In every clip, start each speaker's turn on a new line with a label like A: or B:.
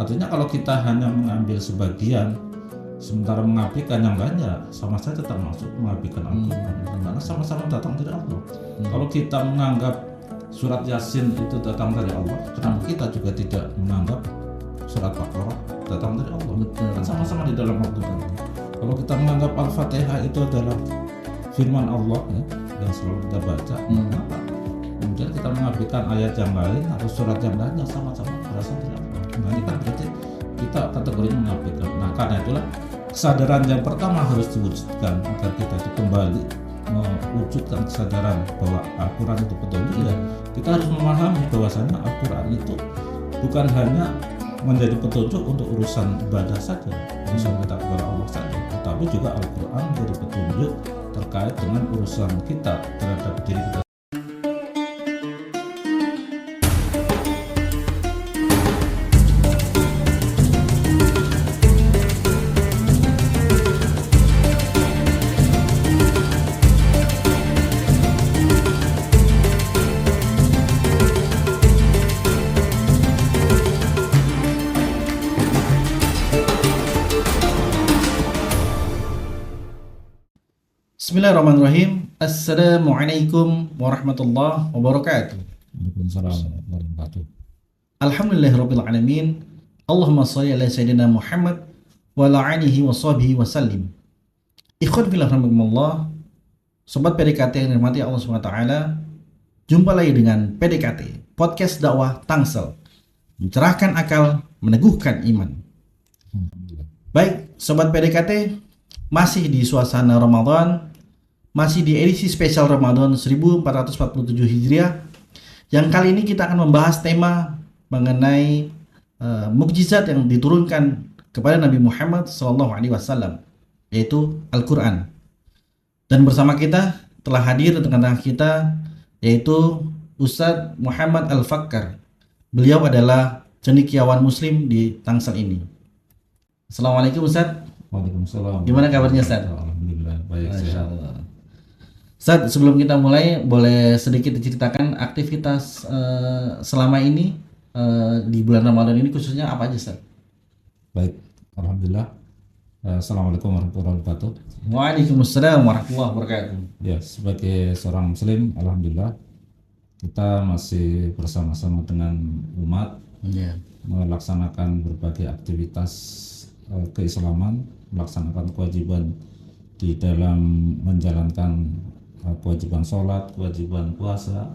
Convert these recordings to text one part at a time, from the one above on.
A: Artinya kalau kita hanya mengambil sebagian sementara mengabaikan yang lain, ya sama saja termasuk mengabaikan Al-Quran, karena sama-sama datang dari Allah. Kalau kita menganggap surat Yasin itu datang dari Allah, kenapa kita juga tidak menganggap surat Baqarah datang dari Allah? Kan sama-sama di dalam Al-Quran. Kalau kita menganggap Al-Fatihah itu adalah firman Allah ya, yang selalu kita baca, kenapa kemudian kita mengabaikan ayat yang lain atau surat yang lain yang sama-sama berasal dari Allah? Nah, ini kan berarti kita kategorinya mengabaikan. Nah, karena itulah kesadaran yang pertama harus diwujudkan agar kita itu kembali mewujudkan kesadaran bahwa Al-Quran itu petunjuk. Ya, kita harus memahami bahwasanya Al-Quran itu bukan hanya menjadi petunjuk untuk urusan ibadah saja, urusan kita kepada Allah saja, tetapi juga Al-Quran menjadi petunjuk terkait dengan urusan kita terhadap diri kita.
B: Bismillahirrahmanirrahim. Assalamualaikum warahmatullahi wabarakatuh.
A: Waalaikumsalam warahmatullahi wabarakatuh.
B: Alhamdulillahirabbil alamin. Allahumma shalli ala sayyidina Muhammad wa ala alihi wa sahbihi wa sallim. Ikhwan fillah rahimakumullah. Sobat PDKT yang dirahmati Allah Subhanahu wa taala. Jumpa lagi dengan PDKT, podcast dakwah Tangsel. Mencerahkan akal, meneguhkan iman. Baik, sobat PDKT, masih di suasana Ramadan, masih di edisi spesial Ramadan 1447 Hijriah, yang kali ini kita akan membahas tema mengenai mukjizat yang diturunkan kepada Nabi Muhammad SAW, yaitu Al-Quran. Dan bersama kita telah hadir di tengah-tengah kita, yaitu Ustadz Muhammad Al-Fakkar. Beliau adalah cendekiawan muslim di Tangsel ini. Assalamualaikum Ustadz.
A: Waalaikumsalam.
B: Gimana kabarnya Ustadz?
A: Alhamdulillah baik.
B: Masya Allah. Ustadz, sebelum kita mulai, boleh sedikit diceritakan aktivitas selama ini di bulan Ramadan ini khususnya apa aja Ustadz?
A: Baik, alhamdulillah. Assalamualaikum warahmatullahi wabarakatuh.
B: Waalaikumsalam warahmatullahi wabarakatuh.
A: Ya, sebagai seorang muslim, alhamdulillah kita masih bersama-sama dengan umat melaksanakan berbagai aktivitas keislaman, melaksanakan kewajiban di dalam menjalankan kewajiban sholat, kewajiban puasa,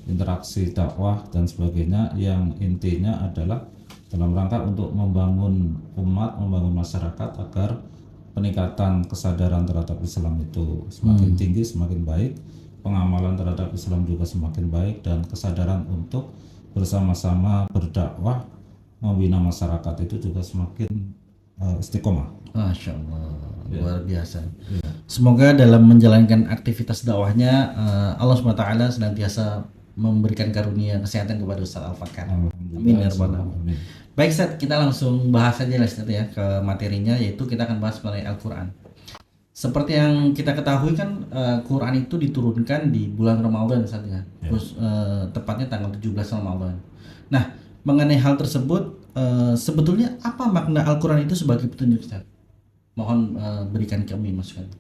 A: interaksi dakwah dan sebagainya, yang intinya adalah dalam rangka untuk membangun umat, membangun masyarakat agar peningkatan kesadaran terhadap Islam itu semakin tinggi, semakin baik, pengamalan terhadap Islam juga semakin baik, dan kesadaran untuk bersama-sama berdakwah membina masyarakat itu juga semakin istiqomah.
B: Masya Allah, luar biasa. Semoga dalam menjalankan aktivitas dakwahnya Allah SWT senantiasa memberikan karunia kesehatan kepada Ustadz Al-Fakkar. Amin ya rabbal alamin. Baik Ustadz, kita langsung bahas saja Ustadz ya ke materinya, yaitu kita akan bahas mengenai Al-Quran. Seperti yang kita ketahui kan, Quran itu diturunkan di bulan Ramadan Ustadz ya. Terus tepatnya tanggal 17 Ramadan. Nah, mengenai hal tersebut, sebetulnya apa makna Al-Quran itu sebagai petunjuk Ustadz? Mohon berikan kami masukan.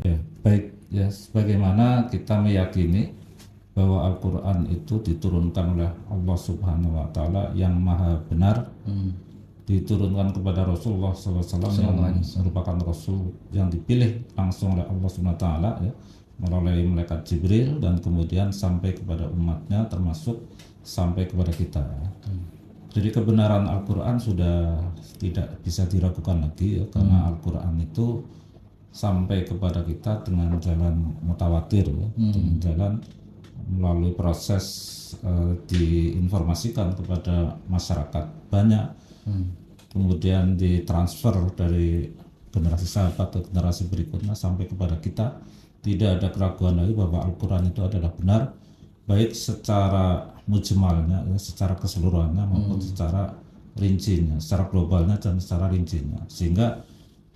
A: Ya, baik ya, sebagaimana kita meyakini bahwa Al-Quran itu diturunkan oleh Allah Subhanahu wa Ta'ala yang maha benar, diturunkan kepada Rasulullah SAW yang merupakan Rasul yang dipilih langsung oleh Allah Subhanahu wa Ta'ala ya, melalui malaikat Jibril, dan kemudian sampai kepada umatnya, termasuk sampai kepada kita. Jadi kebenaran Al-Quran sudah tidak bisa diragukan lagi ya, karena Al-Quran itu sampai kepada kita dengan jalan mutawatir ya, dengan jalan melalui proses diinformasikan kepada masyarakat banyak, kemudian ditransfer dari generasi sahabat ke generasi berikutnya sampai kepada kita. Tidak ada keraguan lagi bahwa Al-Quran itu adalah benar, baik secara mujmalnya, ya, secara keseluruhannya, maupun secara rincinya, secara globalnya dan secara rincinya, sehingga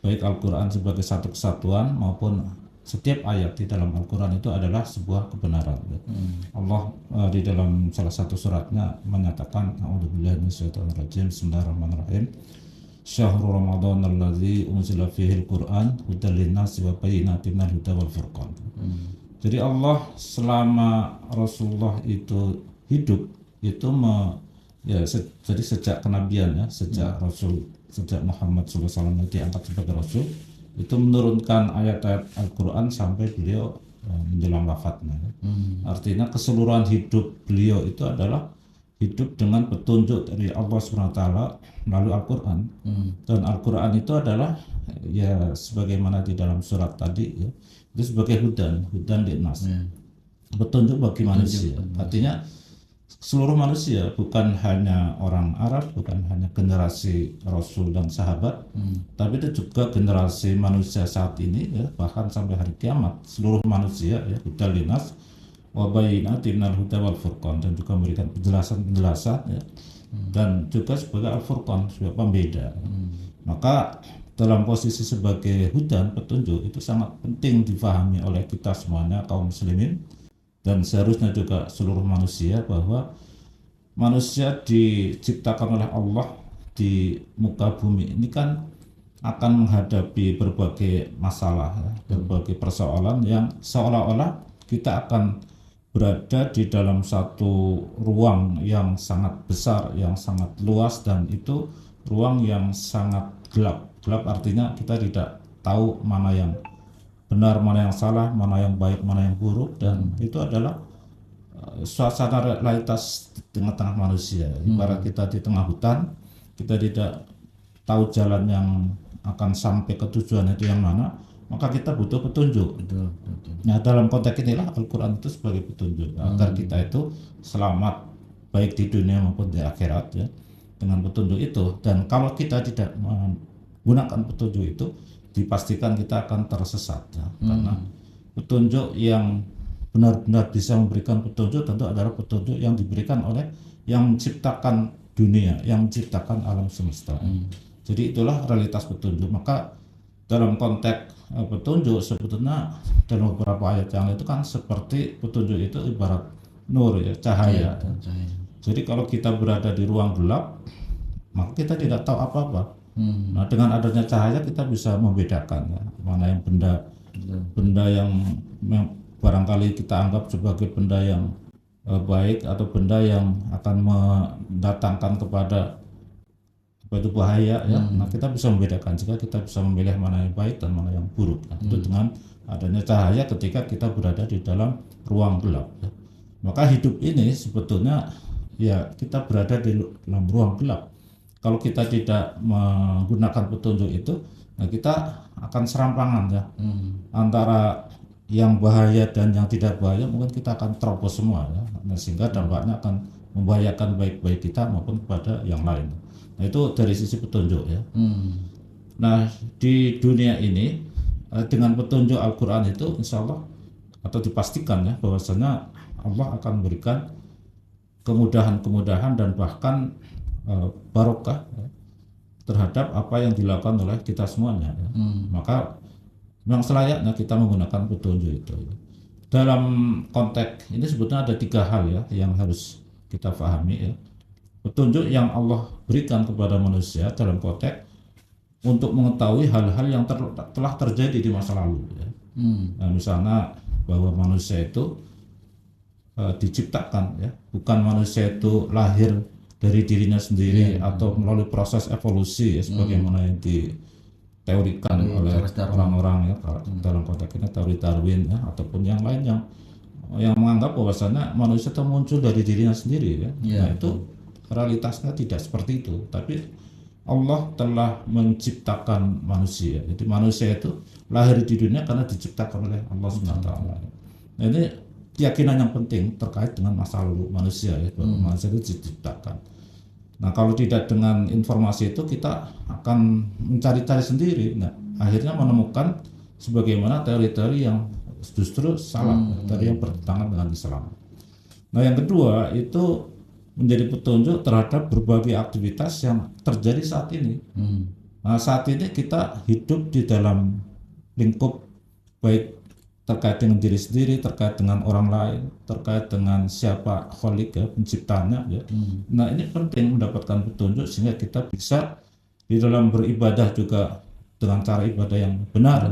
A: baik Al-Quran sebagai satu kesatuan maupun setiap ayat di dalam Al-Quran itu adalah sebuah kebenaran. Allah di dalam salah satu suratnya menyatakan, A'udzubillahi minasyaitonirrajim, Bismillahirrahmanirrahim. Syahrul Ramadan alladzi unzila fihi al-Qur'an hudan lin-nasi wa bayyinatin minal huda wal furqan. Jadi Allah selama Rasulullah itu hidup itu jadi sejak kenabian ya, sejak Muhammad SAW diangkat sebagai Rasul, itu menurunkan ayat-ayat Al-Quran sampai beliau menjelang wafatnya. Artinya keseluruhan hidup beliau itu adalah hidup dengan petunjuk dari Allah SWT melalui Al-Quran. Dan Al-Quran itu adalah ya sebagaimana di dalam surat tadi ya, itu sebagai hudan linnas, petunjuk bagi manusia. Artinya seluruh manusia, bukan hanya orang Arab, bukan hanya generasi Rasul dan sahabat, tapi itu juga generasi manusia saat ini ya, bahkan sampai hari kiamat, seluruh manusia ya, hudan linnas wa bayyinatin minal huda wal furqan, dan juga memberikan penjelasan ya, dan juga sebagai al-furqan, sebagai pembeda. Maka dalam posisi sebagai hudan, petunjuk, itu sangat penting difahami oleh kita semuanya kaum muslimin, dan seharusnya juga seluruh manusia, bahwa manusia diciptakan oleh Allah di muka bumi ini kan akan menghadapi berbagai masalah, berbagai persoalan yang seolah-olah kita akan berada di dalam satu ruang yang sangat besar, yang sangat luas, dan itu ruang yang sangat gelap. Gelap artinya kita tidak tahu mana yang benar, mana yang salah, mana yang baik, mana yang buruk, dan itu adalah suasana realitas di tengah-tengah manusia. Ibarat kita di tengah hutan, kita tidak tahu jalan yang akan sampai ke tujuan itu yang mana, maka kita butuh petunjuk.
B: Betul.
A: Nah, dalam konteks inilah Al-Quran itu sebagai petunjuk agar kita itu selamat baik di dunia maupun di akhirat ya, dengan petunjuk itu. Dan kalau kita tidak menggunakan petunjuk itu, dipastikan kita akan tersesat ya. Karena petunjuk yang benar-benar bisa memberikan petunjuk tentu adalah petunjuk yang diberikan oleh yang menciptakan dunia, yang menciptakan alam semesta. Jadi itulah realitas petunjuk. Maka dalam konteks petunjuk, sebetulnya dalam beberapa ayat yang itu kan seperti petunjuk itu ibarat nur ya, cahaya. Jadi kalau kita berada di ruang gelap, maka kita tidak tahu apa-apa. Nah, dengan adanya cahaya kita bisa membedakan ya, mana yang benda yang barangkali kita anggap sebagai benda yang baik atau benda yang akan mendatangkan kepada itu bahaya ya. Nah, kita bisa membedakan jika kita bisa memilih mana yang baik dan mana yang buruk. Nah, itu dengan adanya cahaya ketika kita berada di dalam ruang gelap ya. Maka hidup ini sebetulnya ya kita berada di dalam ruang gelap. Kalau kita tidak menggunakan petunjuk itu, nah kita akan serampangan ya, antara yang bahaya dan yang tidak bahaya. Mungkin kita akan terobos semua ya. Nah, sehingga dampaknya akan membahayakan baik kita maupun kepada yang lain. Nah, itu dari sisi petunjuk ya. Nah, di dunia ini dengan petunjuk Al-Quran itu insya Allah atau dipastikan ya, bahwasanya Allah akan memberikan kemudahan-kemudahan dan bahkan barokah ya, terhadap apa yang dilakukan oleh kita semuanya ya. Maka memang selayaknya kita menggunakan petunjuk itu ya. Dalam konteks ini sebetulnya ada 3 hal ya yang harus kita pahami ya. Petunjuk yang Allah berikan kepada manusia dalam konteks untuk mengetahui hal-hal yang telah terjadi di masa lalu ya. Nah, misalnya bahwa manusia itu diciptakan ya, bukan manusia itu lahir dari dirinya sendiri atau melalui proses evolusi ya, sebagaimana yang diteorikan oleh orang-orang ya, dalam konteks ini teori Darwin ya, ataupun yang lain yang menganggap bahwasanya manusia itu muncul dari dirinya sendiri ya. Nah, itu realitasnya tidak seperti itu, tapi Allah telah menciptakan manusia. Jadi manusia itu lahir di dunia karena diciptakan oleh Allah SWT. Nah, ini keyakinan yang penting terkait dengan masa lalu manusia ya, bahwa manusia itu diciptakan. Nah, kalau tidak dengan informasi itu kita akan mencari-cari sendiri. Nah, akhirnya menemukan sebagaimana teori-teori yang justru salah, teori yang bertentangan dengan Islam. Nah, yang kedua itu menjadi petunjuk terhadap berbagai aktivitas yang terjadi saat ini. Nah, saat ini kita hidup di dalam lingkup baik terkait dengan diri sendiri, terkait dengan orang lain, terkait dengan siapa Khalik ya, penciptanya ya. Nah, ini penting mendapatkan petunjuk sehingga kita bisa di dalam beribadah juga dengan cara ibadah yang benar,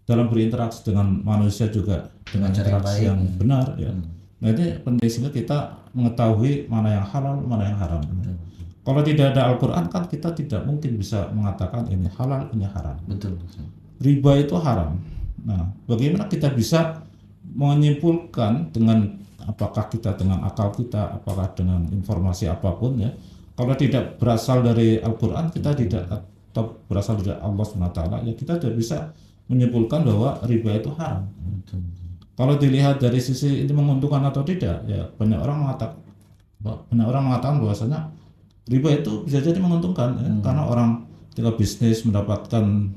A: dalam berinteraksi dengan manusia juga dengan
B: cara
A: interaksi yang benar ya. Nah, ini penting sehingga kita mengetahui mana yang halal, mana yang haram. Kalau tidak ada Al-Quran kan kita tidak mungkin bisa mengatakan ini halal, ini haram.
B: Betul.
A: Riba itu haram. Nah, bagaimana kita bisa menyimpulkan dengan apakah kita dengan akal kita, apakah dengan informasi apapun ya. Kalau tidak berasal dari Al-Quran kita tidak, atau berasal dari Allah SWT ya, kita tidak bisa menyimpulkan bahwa riba itu haram. Kalau dilihat dari sisi ini menguntungkan atau tidak ya, banyak orang mengatakan bahwasanya riba itu bisa jadi menguntungkan ya, karena orang ketika bisnis mendapatkan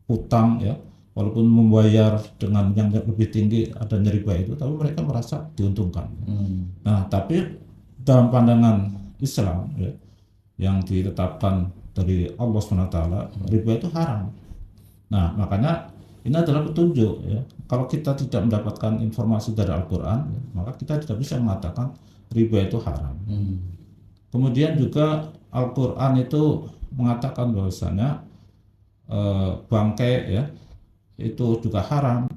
A: utang ya, walaupun membayar dengan yang lebih tinggi adanya riba itu, tapi mereka merasa diuntungkan. Nah, tapi dalam pandangan Islam ya, yang ditetapkan dari Allah SWT, riba itu haram. Nah, makanya ini adalah petunjuk ya. Kalau kita tidak mendapatkan informasi dari Al-Quran ya, maka kita tidak bisa mengatakan riba itu haram. Kemudian juga Al-Quran itu mengatakan bahwasanya bangkai ya itu juga haram,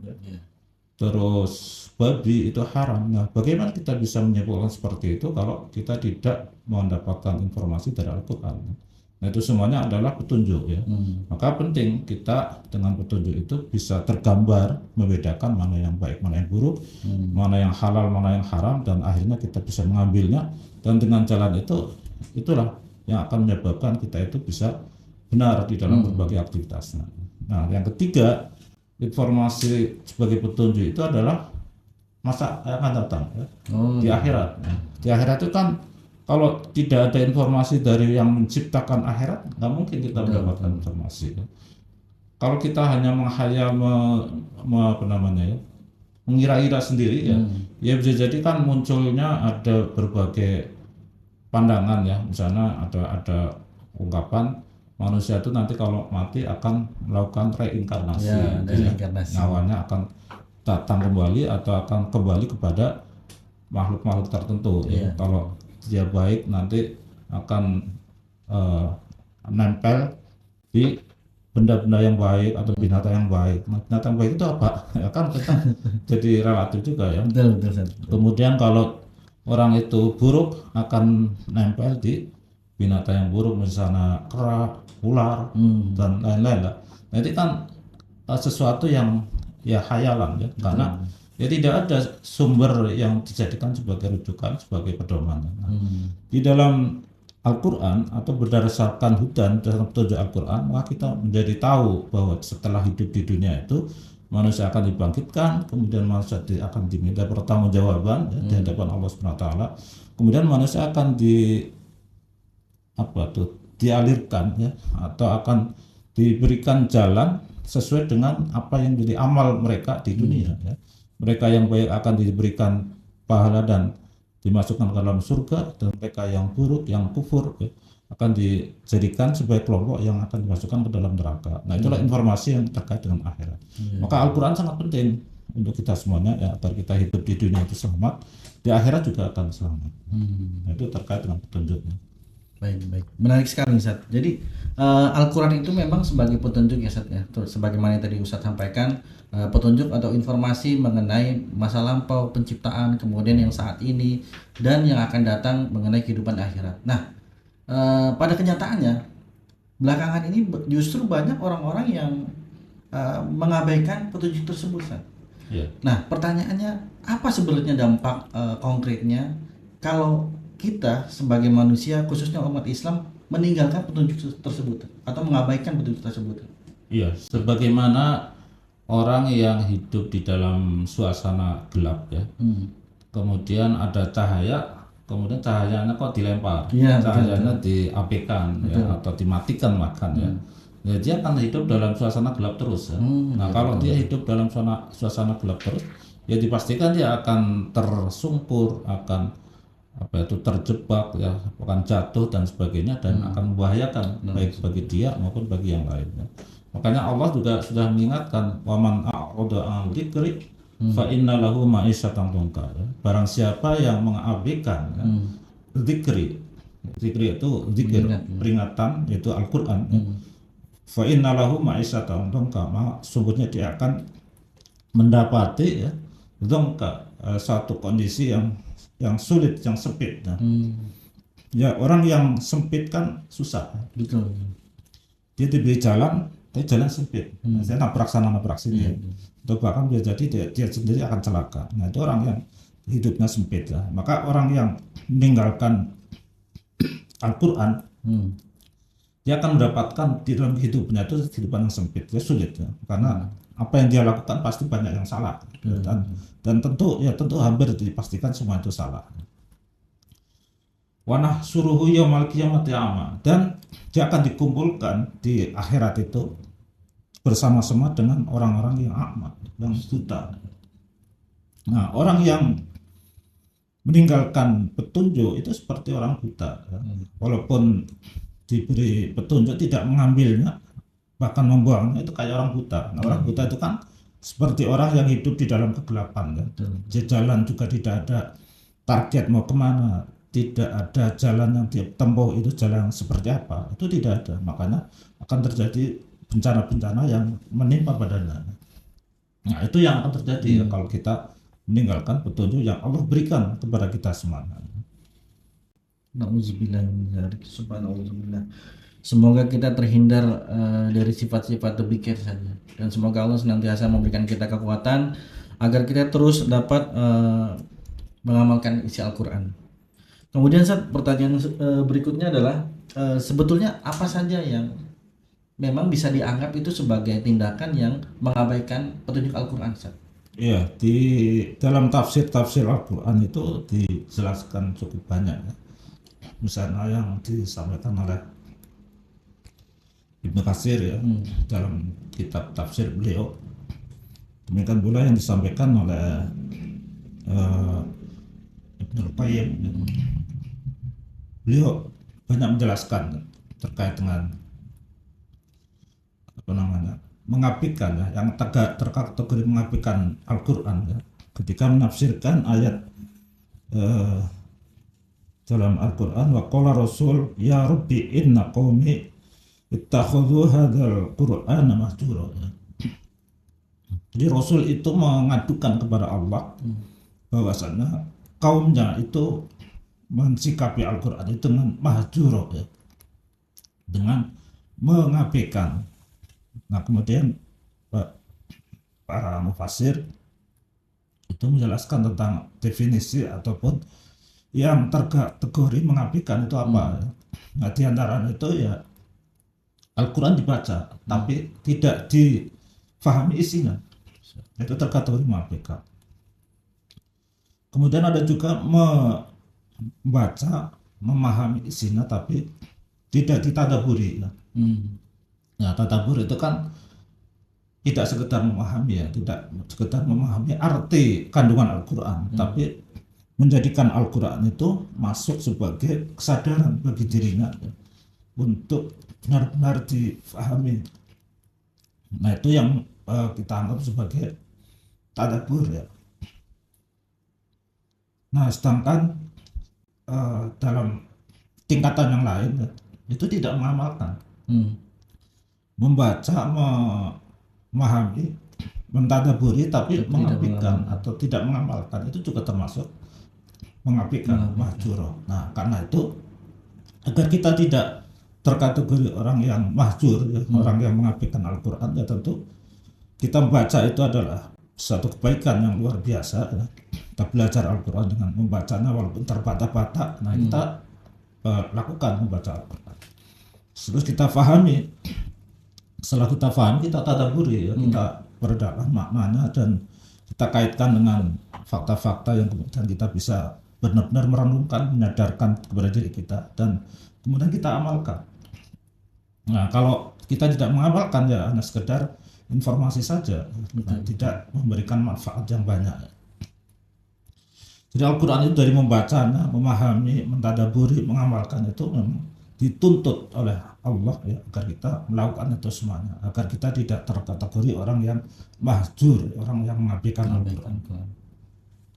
A: terus babi itu haram. Nah, bagaimana kita bisa menyimpulkan seperti itu kalau kita tidak mendapatkan informasi dari Al-Quran? Nah, itu semuanya adalah petunjuk ya. Maka penting kita dengan petunjuk itu bisa tergambar, membedakan mana yang baik, mana yang buruk, mana yang halal, mana yang haram, dan akhirnya kita bisa mengambilnya, dan dengan jalan itu itulah yang akan menyebabkan kita itu bisa benar di dalam berbagai aktivitasnya. Nah, yang ketiga, informasi sebagai petunjuk itu adalah masa yang akan datang ya. Di akhirat. Di akhirat itu kan kalau tidak ada informasi dari yang menciptakan akhirat, nggak mungkin kita mendapatkan informasi. Kalau kita hanya menghayal, mengira-ira sendiri ya bisa jadi kan munculnya ada berbagai pandangan ya. Misalnya ada ungkapan manusia itu nanti kalau mati akan melakukan reinkarnasi, nyawanya akan datang kembali atau akan kembali kepada makhluk-makhluk tertentu ya. Kalau dia baik nanti akan nempel di benda-benda yang baik atau binatang yang baik. Nah, binatang baik itu apa? Ya kan kita jadi relatif juga ya. Betul. Kemudian kalau orang itu buruk akan nempel di binatang yang buruk, misalnya kera, ular dan lain-lain lah. Nah, itu kan sesuatu yang ya khayalan ya, karena ya tidak ada sumber yang dijadikan sebagai rujukan, sebagai pedoman. Nah, di dalam Al-Quran atau berdasarkan hudan, berdasarkan petunjuk Al-Quran, maka kita menjadi tahu bahwa setelah hidup di dunia itu manusia akan dibangkitkan, kemudian manusia akan diminta pertanggungjawaban ya, di hadapan Allah SWT. Kemudian manusia akan dialirkan ya, atau akan diberikan jalan sesuai dengan apa yang jadi amal mereka di dunia ya. Mereka yang baik akan diberikan pahala dan dimasukkan ke dalam surga, dan mereka yang buruk, yang kufur ya, akan dijadikan sebagai kelompok yang akan dimasukkan ke dalam neraka. Nah, itulah informasi yang terkait dengan akhirat. Maka Al-Quran sangat penting untuk kita semuanya ya, agar kita hidup di dunia itu selamat, di akhirat juga akan selamat. Nah, itu terkait dengan petunjuknya.
B: Baik. Menarik sekali, Ustaz. Jadi Al-Quran itu memang sebagai petunjuk ya, Ustaz ya. Sebagaimana yang tadi Ustaz sampaikan, petunjuk atau informasi mengenai masa lampau penciptaan, kemudian yang saat ini, dan yang akan datang mengenai kehidupan akhirat. Nah, pada kenyataannya belakangan ini justru banyak orang-orang yang mengabaikan petunjuk tersebut, Ustaz. Nah, pertanyaannya, apa sebenarnya dampak konkretnya kalau kita sebagai manusia, khususnya umat Islam, meninggalkan petunjuk tersebut atau mengabaikan petunjuk tersebut?
A: Iya, sebagaimana orang yang hidup di dalam suasana gelap ya, kemudian ada cahaya, kemudian cahayanya kok dilempar, cahayanya diabaikan ya, atau dimatikan bahkan ya. Ya, dia akan hidup dalam suasana gelap terus ya. Nah, kalau dia hidup dalam suasana gelap terus, ya dipastikan dia akan tersungkur, akan terjebak ya, akan jatuh dan sebagainya, dan akan membahayakan baik bagi dia maupun bagi yang lain ya. Makanya Allah juga sudah mengingatkan, waman a'rada an dzikri fa inna lahu ma'isyatan dhanka. Barang siapa yang mengabaikan zikri itu zikir peringatan yaitu Al-Qur'an, fa inna lahu ma'isyatan dhanka, maka sungguhnya dia akan mendapati dhanka, satu kondisi yang sulit, yang sempit. Ya, orang yang sempit kan susah.
B: Betul.
A: Dia diberi jalan, tapi jalan sempit. Saya nabrak sana nabrak sini. Atau bahkan bisa jadi dia sendiri akan celaka. Nah, itu orang yang hidupnya sempit ya. Maka orang yang meninggalkan Al-Quran, dia akan mendapatkan di dalam hidupnya itu kehidupan yang sempit, ya sulit ya. Karena apa yang dia lakukan pasti banyak yang salah. Dan tentu hampir dipastikan semua itu salah. Wa nahsuruhu yaumal qiyamati a'ma, dan dia akan dikumpulkan di akhirat itu bersama-sama dengan orang-orang yang a'ma, yang buta. Nah, orang yang meninggalkan petunjuk itu seperti orang buta. Walaupun diberi petunjuk tidak mengambilnya, bahkan membuangnya, itu kayak orang buta. Nah, orang buta itu kan seperti orang yang hidup di dalam kegelapan kan. Jalan juga tidak ada target mau kemana, tidak ada jalan yang dia tempuh itu jalan seperti apa, itu tidak ada. Makanya akan terjadi bencana-bencana yang menimpa badannya. Nah, itu yang akan terjadi ya kalau kita meninggalkan petunjuk yang Allah berikan kepada kita semuanya.
B: Nauzubillah min dzalik. Subhanallah. Semoga kita terhindar dari sifat-sifat demikian saja, dan semoga Allah senantiasa memberikan kita kekuatan agar kita terus dapat mengamalkan isi Al-Quran. Kemudian pertanyaan berikutnya adalah sebetulnya apa saja yang memang bisa dianggap itu sebagai tindakan yang mengabaikan petunjuk Al-Quran, Ustaz?
A: Iya, di dalam tafsir Al-Quran itu dijelaskan cukup banyak ya. Misalnya yang disampaikan oleh Ibnu Katsir ya, dalam kitab tafsir beliau. Demikian pula yang disampaikan oleh Ibnu Qayyim. Beliau banyak menjelaskan terkait dengan mengabaikan ya, yang terkategori mengabaikan Al-Quran ya, ketika menafsirkan ayat dalam Al-Quran, wa qala Rasul ya Rabbi inna qaumi ittakhadhu hadzal Qur'ana mahjura. Jadi Rasul itu mengadukan kepada Allah bahwasanya kaumnya itu mensikapi Al-Quran itu dengan mahjura ya, dengan mengabaikan. Nah, kemudian para mufassir itu menjelaskan tentang definisi ataupun yang terkategori mengabaikan itu apa. Nah, di antaranya itu ya Al-Quran dibaca tapi tidak difahami isinya, itu terkategori mengabaikan. Kemudian ada juga membaca, memahami isinya tapi tidak ditadaburi ya. Nah, tadabbur itu kan tidak sekedar memahami ya, tidak sekedar memahami arti kandungan Al-Quran, tapi menjadikan Al-Quran itu masuk sebagai kesadaran bagi dirinya ya, untuk benar-benar difahami. Nah, itu yang kita anggap sebagai tadabbur ya. Nah, sedangkan dalam tingkatan yang lain ya, itu tidak mengamalkan. Membaca, memahami, mentadaburi tapi mengabaikan atau tidak mengamalkan, itu juga termasuk mengabaikan mahjura. Nah, karena itu agar kita tidak terkategori orang yang mahjur ya, orang yang mengabaikan Al-Quran, ya tentu kita membaca itu adalah satu kebaikan yang luar biasa ya. Kita belajar Al-Quran dengan membacanya walaupun terbata-bata. Nah, kita lakukan membaca Al-Quran, terus kita fahami. Setelah kita paham, kita tadabburi ya, kita perdalam maknanya dan kita kaitkan dengan fakta-fakta yang kemudian kita bisa benar-benar merenungkan, menyadarkan kepada diri kita, dan kemudian kita amalkan. Nah, kalau kita tidak mengamalkan ya hanya sekedar informasi saja, tidak memberikan manfaat yang banyak. Jadi Al-Quran itu dari membacanya, memahami, mentadaburi, mengamalkan itu memang dituntut oleh Allah ya, agar kita melakukan itu semuanya, agar kita tidak terkategori orang yang mahjur, orang yang mengabaikan Al-Quran.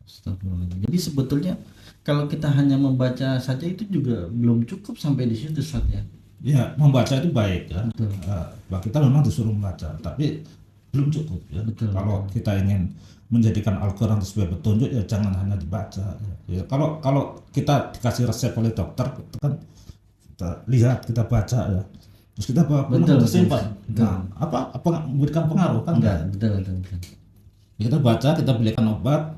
B: Astagfirullahaladzim. Jadi sebetulnya kalau kita hanya membaca saja itu juga belum cukup sampai di situ, Ustaz ya.
A: Ya, membaca itu baik ya.
B: Betul.
A: Kita memang disuruh membaca, tapi belum cukup ya.
B: Betul.
A: Kalau kita ingin menjadikan Al-Quran sebagai petunjuk ya jangan hanya dibaca. Ya, kalau kita dikasih resep oleh dokter, itu kan kita lihat, kita baca ya. Terus kita bawa pulang, kita simpan. Nah, apa memberikan pengaruh kan?
B: Enggak, betul.
A: Kita baca, kita belikan obat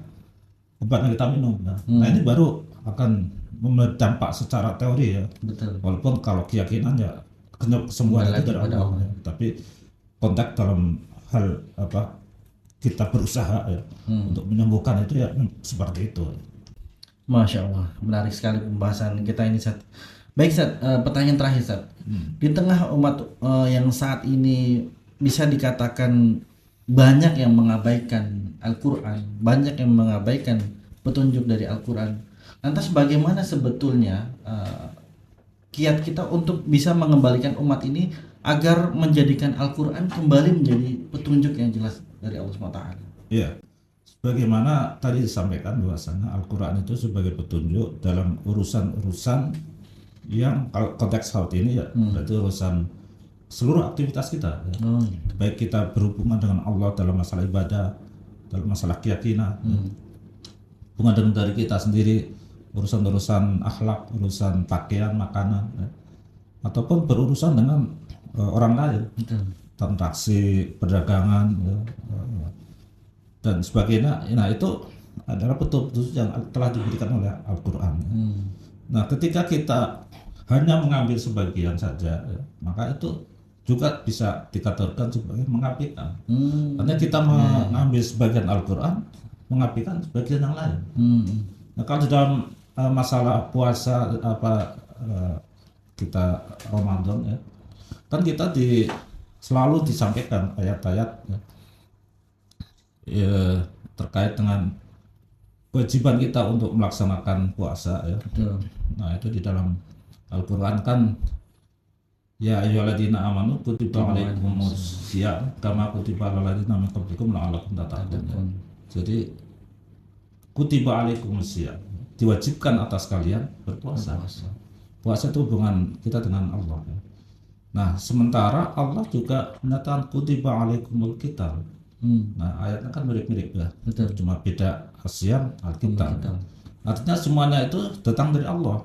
A: yang kita minum. Nah, ini baru akan memberi dampak secara teori ya.
B: Betul.
A: Walaupun kalau keyakinan ya kesembuhan itu dari Allah. Ya. Tapi konteks dalam hal kita berusaha ya untuk menyembuhkan itu ya seperti itu.
B: Masya Allah, menarik sekali pembahasan kita ini, Ustaz. Baik, Ustaz, pertanyaan terakhir, Ustaz. Di tengah umat yang saat ini bisa dikatakan banyak yang mengabaikan Al-Quran, banyak yang mengabaikan petunjuk dari Al-Quran. Lantas bagaimana sebetulnya kiat kita untuk bisa mengembalikan umat ini agar menjadikan Al-Quran kembali menjadi petunjuk yang jelas dari Allah SWT?
A: Ya, sebagaimana tadi disampaikan bahwasanya Al-Quran itu sebagai petunjuk dalam urusan-urusan yang kalau konteks saat ini ya berarti urusan seluruh aktivitas kita ya. Baik kita berhubungan dengan Allah dalam masalah ibadah, dalam masalah keyakinan, hubungan dengan diri kita sendiri, urusan-urusan akhlak, urusan pakaian, makanan ya. Ataupun berurusan dengan orang lain, transaksi perdagangan ya, dan sebagainya. Nah, itu adalah petunjuk yang telah diberikan oleh Al-Quran ya. Nah, ketika kita hanya mengambil sebagian saja ya, maka itu juga bisa dikategorikan sebagai mengabaikan. Karena kita mengambil sebagian Al-Quran, mengabaikan sebagian yang lain. Nah, kalau dalam masalah puasa kita Ramadan ya, kan kita selalu disampaikan ayat-ayat ya, terkait dengan kewajiban kita untuk melaksanakan puasa ya.
B: Betul.
A: Nah, itu di dalam Al-Quran kan ya ayyuhalladzina amanu kutiba alaikumus syiyam kama kutiba alal ladzina min qablikum la'allakum tattaqun. Jadi kutiba alaikumus syiyam, diwajibkan atas kalian berpuasa. Puasa itu hubungan kita dengan Allah. Nah, sementara Allah juga menyatakan kutiba alaikumul qital. Nah, ayatnya kan mirip-mirip ya.
B: Betul.
A: Cuma beda asyam al-qital. Artinya semuanya itu datang dari Allah.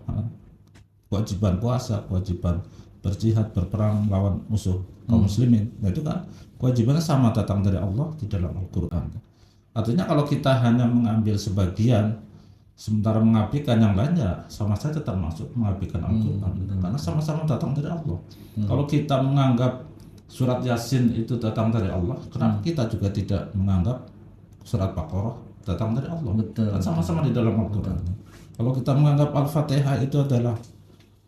A: Kewajiban puasa, kewajiban berjihad, berperang melawan musuh kaum muslimin. Nah, itu kan kewajibannya sama datang dari Allah di dalam Al-Quran. Artinya kalau kita hanya mengambil sebagian sementara mengabaikan yang lainnya, sama saja termasuk mengabaikan Al-Quran. Karena sama-sama datang dari Allah. Kalau kita menganggap surat Yasin itu datang dari Allah, kenapa kita juga tidak menganggap surat Baqarah datang dari Allah?
B: Betul.
A: Kan sama-sama di dalam Al-Quran. Kalau kita menganggap Al-Fatihah itu adalah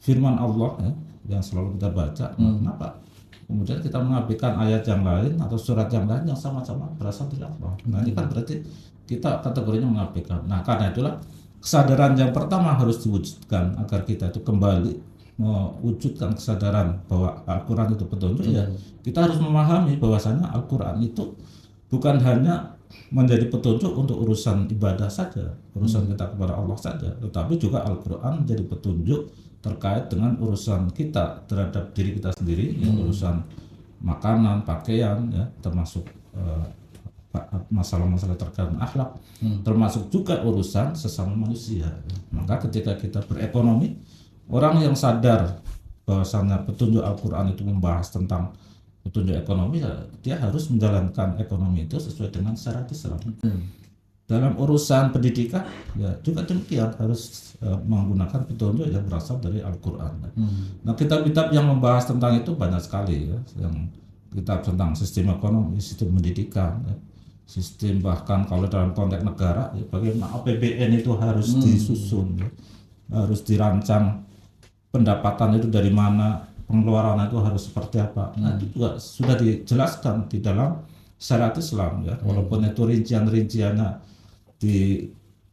A: firman Allah ya, yang selalu kita baca, kenapa kemudian kita mengabaikan ayat yang lain atau surat yang lain yang sama-sama berasal dari Allah? Nah, ini kan berarti kita kategorinya mengabaikan. Nah, karena itulah kesadaran yang pertama harus diwujudkan agar kita itu kembali mewujudkan kesadaran bahwa Al-Quran itu petunjuk ya. Kita harus memahami bahwasanya Al-Quran itu bukan hanya menjadi petunjuk untuk urusan ibadah saja, urusan kita kepada Allah saja, tetapi juga Al-Quran menjadi petunjuk terkait dengan urusan kita terhadap diri kita sendiri, ya, urusan makanan, pakaian, ya, termasuk masalah-masalah terkait dengan akhlak, termasuk juga urusan sesama manusia. Maka ketika kita berekonomi, orang yang sadar bahwasanya petunjuk Al-Quran itu membahas tentang petunjuk ekonomi, ya, dia harus menjalankan ekonomi itu sesuai dengan syariat Islam. Dalam urusan pendidikan, ya juga demikian, harus menggunakan petunjuk yang berasal dari Al-Quran. Nah, kitab-kitab yang membahas tentang itu banyak sekali, ya, yang kitab tentang sistem ekonomi, sistem pendidikan, ya, sistem bahkan kalau dalam konteks negara, ya, bagaimana APBN itu harus disusun, ya, harus dirancang, pendapatan itu dari mana, pengeluaran itu harus seperti apa. Nah, itu juga sudah dijelaskan di dalam syariat Islam, ya, walaupun itu rincian-rinciannya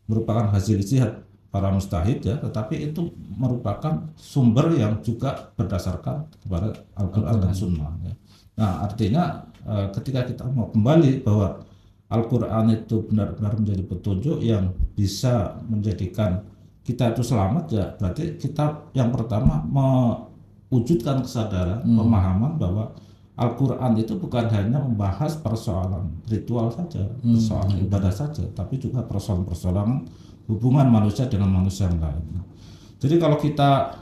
A: merupakan hasil ijtihad para mustahid ya, tetapi itu merupakan sumber yang juga berdasarkan kepada Al-Quran dan Sunnah ya. Nah artinya ketika kita mau kembali bahwa Al-Quran itu benar-benar menjadi petunjuk yang bisa menjadikan kita itu selamat ya, berarti kita yang pertama mewujudkan kesadaran, pemahaman bahwa Al-Quran itu bukan hanya membahas persoalan ritual saja, persoalan ibadah saja, tapi juga persoalan-persoalan hubungan manusia dengan manusia yang lain. Jadi kalau kita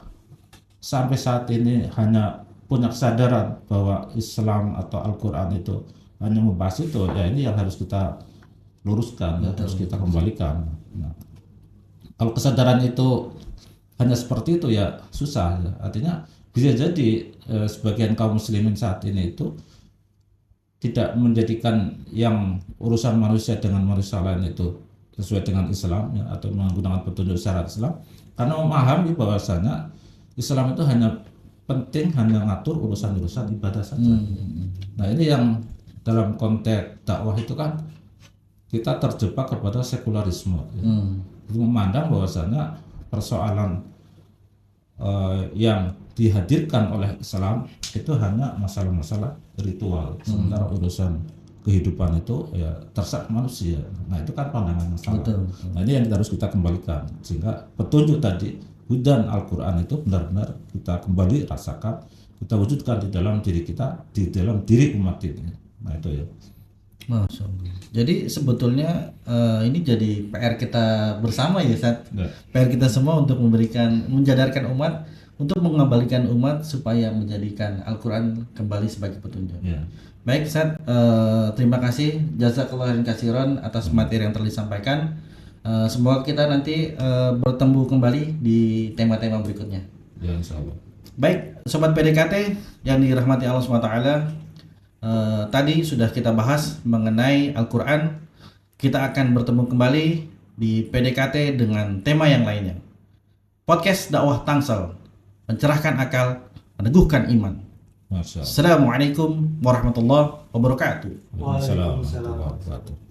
A: sampai saat ini hanya punya kesadaran bahwa Islam atau Al-Quran itu hanya membahas itu, ya ini yang harus kita luruskan, ya, harus kita kembalikan. Nah, kalau kesadaran itu hanya seperti itu ya susah ya. Artinya bisa jadi sebagian kaum muslimin saat ini itu tidak menjadikan yang urusan manusia dengan manusia lain itu sesuai dengan Islam ya, atau menggunakan petunjuk syariat Islam, karena memahami bahwasanya Islam itu hanya penting hanya ngatur urusan-urusan ibadah saja. Nah ini yang dalam konteks dakwah itu kan kita terjebak kepada sekularisme ya. Memandang bahwasanya persoalan yang dihadirkan oleh Islam itu hanya masalah-masalah ritual, sementara urusan kehidupan itu ya terserah manusia. Nah itu kan pandangan masalah. Nah ini yang harus kita kembalikan sehingga petunjuk tadi hudan Al-Quran itu benar-benar kita kembali rasakan, kita wujudkan di dalam diri kita, di dalam diri umat ini. Nah itu ya.
B: Masya Allah. Jadi sebetulnya ini jadi PR kita bersama ya, Ustaz. PR kita semua untuk menjadarkan umat, untuk mengembalikan umat supaya menjadikan Al-Quran kembali sebagai petunjuk.
A: Ya.
B: Baik, Ustaz, terima kasih jazakallahu khairan katsiran atas materi yang telah disampaikan. Semoga kita nanti bertemu kembali di tema-tema berikutnya.
A: Ya, insyaallah.
B: Baik, sobat PDKT yang dirahmati Allah SWT, tadi sudah kita bahas mengenai Al-Quran. Kita akan bertemu kembali di PDKT dengan tema yang lainnya. Podcast dakwah Tangsel, mencerahkan akal, meneguhkan iman.
A: Masya Allah.
B: Assalamualaikum warahmatullahi wabarakatuh.
A: Waalaikumsalam warahmatullahi wabarakatuh.